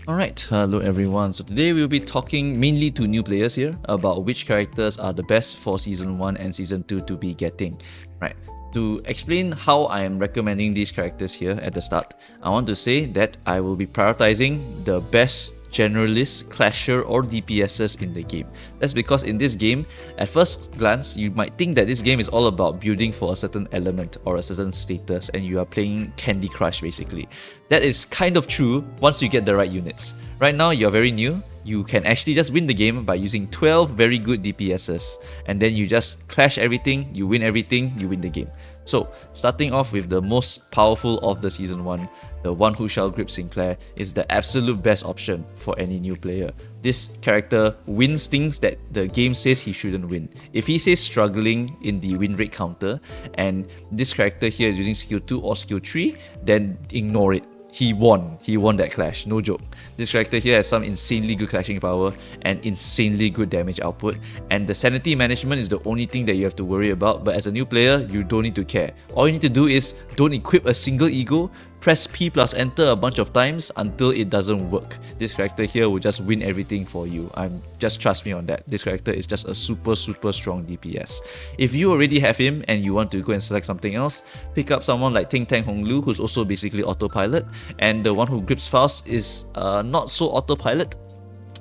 Alright, hello everyone. So today we'll be talking mainly to new players here about which characters are the best for Season 1 and Season 2 to be getting. Right. To explain how I am recommending these characters here at the start, I want to say that I will be prioritizing the best generalists, clasher or DPSs in the game. That's because in this game, at first glance, you might think that this game is all about building for a certain element or a certain status and you are playing Candy Crush basically. That is kind of true once you get the right units. Right now, you're very new. You can actually just win the game by using 12 very good DPSs, and then you just clash everything, you win everything, you win the game. So, starting off with the most powerful of the Season 1, the one who shall grip Sinclair, is the absolute best option for any new player. This character wins things that the game says he shouldn't win. If he says struggling in the win rate counter, and this character here is using skill 2 or skill 3, then ignore it. He won that clash, no joke. This character here has some insanely good clashing power and insanely good damage output, and the sanity management is the only thing that you have to worry about, but as a new player, you don't need to care. All you need to do is don't equip a single ego, press P plus enter a bunch of times until it doesn't work. This character here will just win everything for you. Just trust me on that. This character is just a super strong DPS. If you already have him and you want to go and select something else, pick up someone like Ting Tang Hong Lu, who's also basically autopilot, and the one who grips Faust is not so autopilot.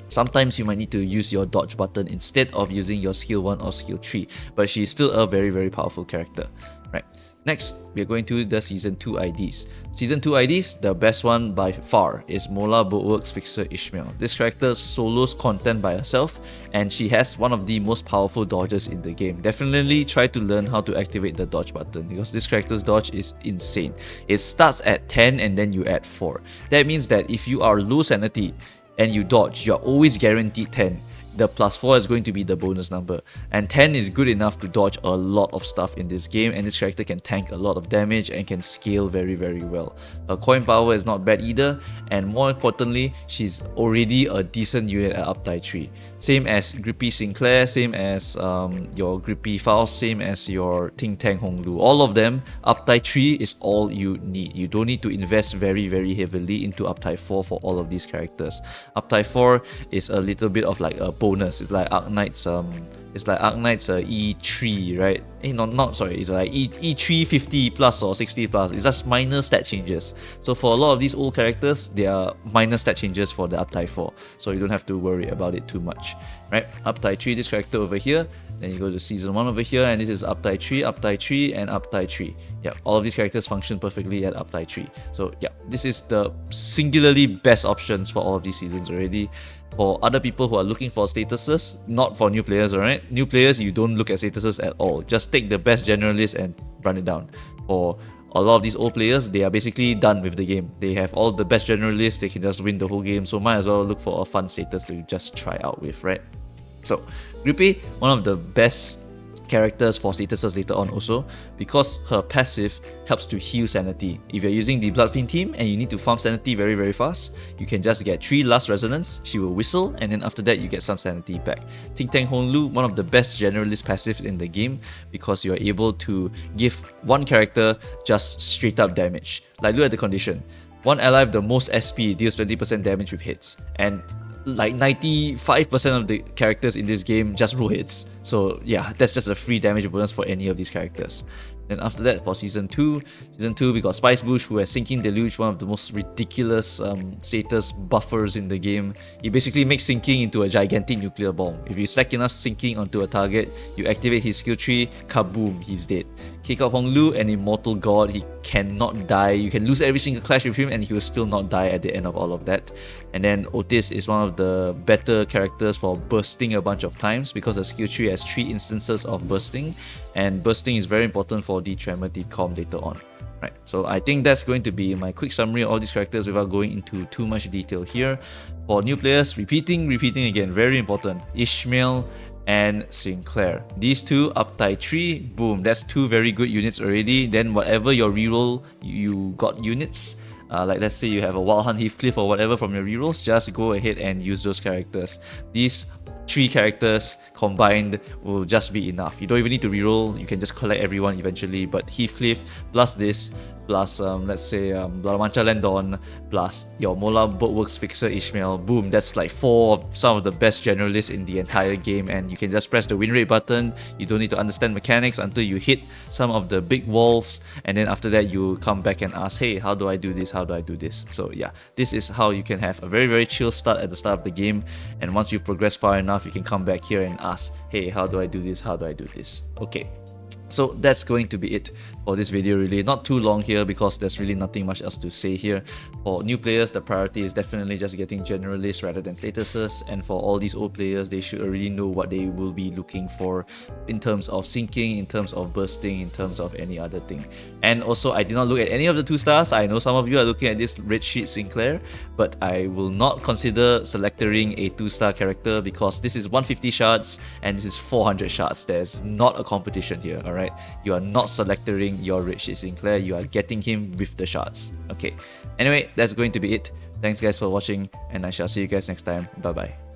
Sometimes you might need to use your dodge button instead of using your skill 1 or skill 3, but she's still a very powerful character. Right. Next, we're going to the Season 2 IDs. Season 2 IDs, the best one by far is Mola Boatworks Fixer Ishmael. This character solos content by herself and she has one of the most powerful dodges in the game. Definitely try to learn how to activate the dodge button because this character's dodge is insane. It starts at 10 and then you add 4. That means that if you are low sanity and you dodge, you're always guaranteed 10. The plus 4 is going to be the bonus number, and 10 is good enough to dodge a lot of stuff in this game, and this character can tank a lot of damage and can scale very well. Her coin power is not bad either, and more importantly, she's already a decent unit at uptime 3. Same as Grippy Sinclair, same as your Grippy Faust, same as your Ting Tang Hong Lu. All of them, uptime 3 is all you need. You don't need to invest very heavily into uptime 4 for all of these characters. Uptime 4 is a little bit of like a bonus. It's like Arknight's E3, right? It's like E3 50 plus or 60 plus. It's just minor stat changes. So for a lot of these old characters, they are minor stat changes for the uptime 4. So you don't have to worry about it too much. Right? Uptime 3, this character over here. Then you go to Season 1 over here, and this is uptime 3, uptime 3, and uptime 3. Yeah, all of these characters function perfectly at uptime 3. So yeah, this is the singularly best options for all of these seasons already. For other people who are looking for statuses, not for new players, alright? New players, you don't look at statuses at all. Just take the best generalist and run it down. For a lot of these old players, they are basically done with the game. They have all the best generalists, they can just win the whole game, so might as well look for a fun status to just try out with, right? So, Grippy, one of the best characters for statuses later on also, because her passive helps to heal sanity. If you're using the Bloodfiend team and you need to farm sanity very fast, you can just get 3 Last Resonance, she will whistle, and then after that you get some sanity back. Ting Tang Hong Lu, one of the best generalist passives in the game, because you're able to give one character just straight up damage. Like, look at the condition. One ally with the most SP deals 20% damage with hits, and like 95% of the characters in this game just roll hits. So yeah, that's just a free damage bonus for any of these characters. Then after that, for Season 2, we got Spice Bush, who has Sinking Deluge, one of the most ridiculous status buffers in the game. It basically makes Sinking into a gigantic nuclear bomb. If you stack enough Sinking onto a target, you activate his skill tree, kaboom, he's dead. Kick out Hong Lu, an immortal god, he cannot die. You can lose every single clash with him and he will still not die at the end of all of that. And then Otis is one of the better characters for bursting a bunch of times, because the skill tree has 3 instances of bursting, and bursting is very important for the Tremor Decom later on. Right, so I think that's going to be my quick summary of all these characters without going into too much detail here. For new players, repeating again, very important, Ishmael and Sinclair. These two, uptime 3, boom, that's 2 very good units already. Then whatever your reroll, you got units. Like let's say you have a Wild Hunt Heathcliff or whatever from your rerolls, just go ahead and use those characters. These 3 characters combined will just be enough. You don't even need to reroll, you can just collect everyone eventually, but Heathcliff plus this plus let's say Blaramancha Landon, plus your Mola Boatworks Fixer Ishmael. Boom, that's like 4 of some of the best generalists in the entire game, and you can just press the win rate button. You don't need to understand mechanics until you hit some of the big walls, and then after that you come back and ask, hey, how do I do this? How do I do this? So yeah, this is how you can have a very, very chill start at the start of the game, and once you've progressed far enough, you can come back here and ask, hey, how do I do this? How do I do this? Okay. So that's going to be it for this video, really. Not too long here because there's really nothing much else to say here. For new players, the priority is definitely just getting generalists rather than statuses, and for all these old players, they should already know what they will be looking for in terms of sinking, in terms of bursting, in terms of any other thing. And also, I did not look at any of the 2 stars. I know some of you are looking at this red sheet Sinclair, but I will not consider selecting a 2-star character because this is 150 shards and this is 400 shards. There's not a competition here, alright? You are not selecting your red sheet Sinclair, you are getting him with the shards. Okay, anyway, that's going to be it. Thanks guys for watching, and I shall see you guys next time. Bye bye.